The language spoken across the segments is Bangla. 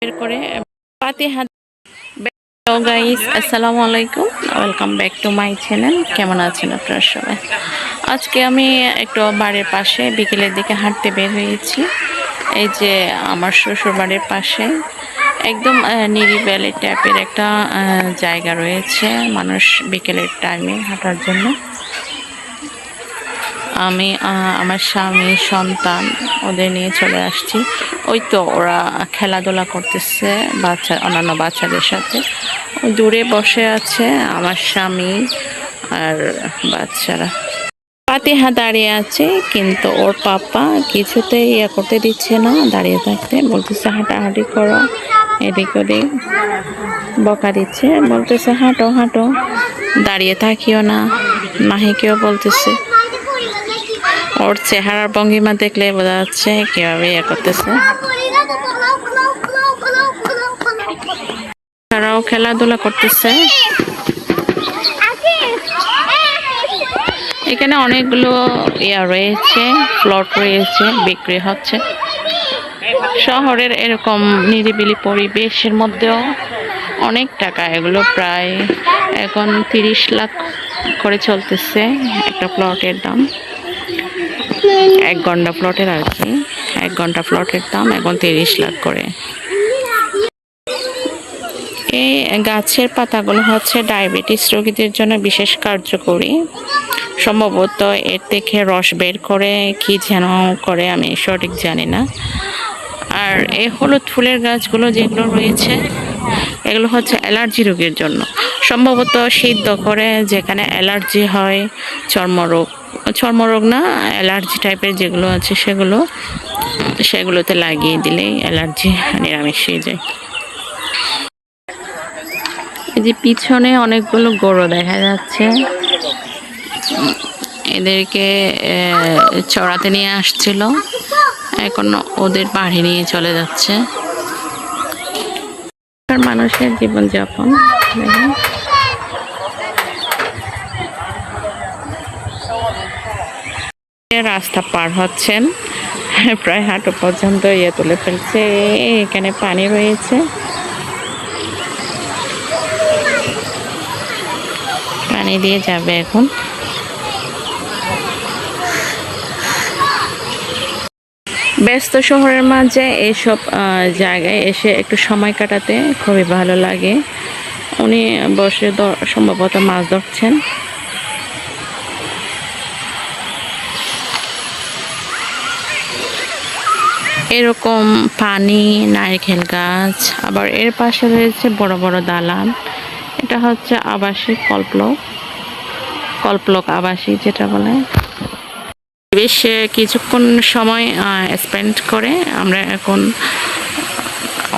বের করে পাতি হাত। হ্যালো গাইস, আসসালামু আলাইকুম, welcome back to my channel. কেমন আছেন আপনারা সবাই? আজকে আমি একটু বাড়ির পাশে বিকেলের দিকে হাঁটতে বের হয়েছি। এই যে আমার শ্বশুর বাড়ির পাশে একদম নিরিবিলি টাইপের একটা জায়গা রয়েছে মানুষ বিকেলের টাইমে হাঁটার জন্য। আমি আমার স্বামী সন্তান ওদের নিয়ে চলে আসছি। ওই তো ওরা খেলাধুলা করতেছে অন্যান্য বাচ্চাদের সাথে। দূরে বসে আছে আমার স্বামী আর বাচ্চারা। পাতিহা দাঁড়িয়ে আছে, কিন্তু ওর পাপা কিছুতেই করতে দিচ্ছে না, দাঁড়িয়ে থাকতে বলতেছে হাঁটাহাঁটি করো, এদিক ওদিক বকা দিচ্ছে, বলতেছে হাঁটো হাঁটো, দাঁড়িয়ে থাকিও না। মাহিকেও বলতেছে। ওর চেহারার ভঙ্গিমা দেখলে বোঝা যাচ্ছে কিভাবে করতেছে। তারাও খেলাধুলা করতেছে। এখানে অনেকগুলো রয়েছে, প্লট রয়েছে, বিক্রি হচ্ছে। শহরের এরকম নিরিবিলি পরিবেশের মধ্যেও অনেক টাকা এগুলো, প্রায় এখন 30 লাখ করে চলতেছে একটা প্লটের দাম। 1 ঘন্টা প্লটের আর কি, 1 ঘন্টা প্লটের দাম এখন 30 লাখ করে। এই গাছের পাতাগুলো হচ্ছে ডায়াবেটিস রোগীদের জন্য বিশেষ কার্যকরী। সম্ভবত এর থেকে রস বের করে কি যেন করে, আমি সঠিক জানি না। আর এই হলুদ ফুলের গাছগুলো যেগুলো রয়েছে এগুলো হচ্ছে অ্যালার্জি রোগের জন্য। সম্ভবত সিদ্ধ করে, যেখানে অ্যালার্জি হয়, চর্মরোগ না, অ্যালার্জি টাইপের যেগুলো আছে সেগুলোতে লাগিয়ে দিলেই অ্যালার্জি নিরাময় হয়ে যায়। এই যে পিছনে অনেকগুলো গরু দেখা যাচ্ছে, এদেরকে চড়াতে নিয়ে আসছিল, এখন ওদের বাড়ি নিয়ে চলে যাচ্ছে। মানুষের জীবনযাপন রাস্তা পার হচ্ছেন, প্রায় হাঁটু পর্যন্ত তুলে ফেলছে। এখানে পানি রয়েছে, পানি দিয়ে যাবে এখন। ব্যস্ত শহরের মাঝে এইসব জায়গায় এসে একটু সময় কাটাতে খুবই ভালো লাগে। উনি বসে সম্ভবত মাছ ধরছেন। এরকম পানি, নারকেল গাছ, আবার এর পাশে রয়েছে বড় বড় দালান। এটা হচ্ছে আবাসিক কল্পলক আবাসিক যেটা বলে। বেশ কিছুক্ষণ সময় স্পেন্ড করে আমরা এখন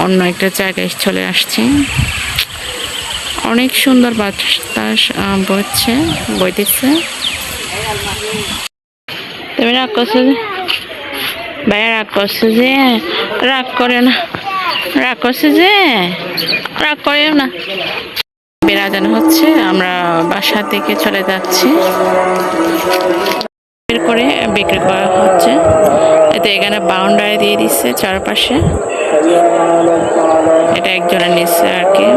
অন্য একটা জায়গায় চলে আসছি। অনেক সুন্দর বাতাস বইতেছে। তুমি রাগ করছো যে ভাইয়া, রাগ করছো যে? রাগ করে না, রাগ করছে যে, রাগ করেও না। বেড়াজানো হচ্ছে, আমরা বাসা থেকে চলে যাচ্ছি। বের করে বিক্রি করা হচ্ছে। এতে এখানে বাউন্ডারি দিয়ে দিচ্ছে চারপাশে, এটা একজনের নিচ্ছে আর কি।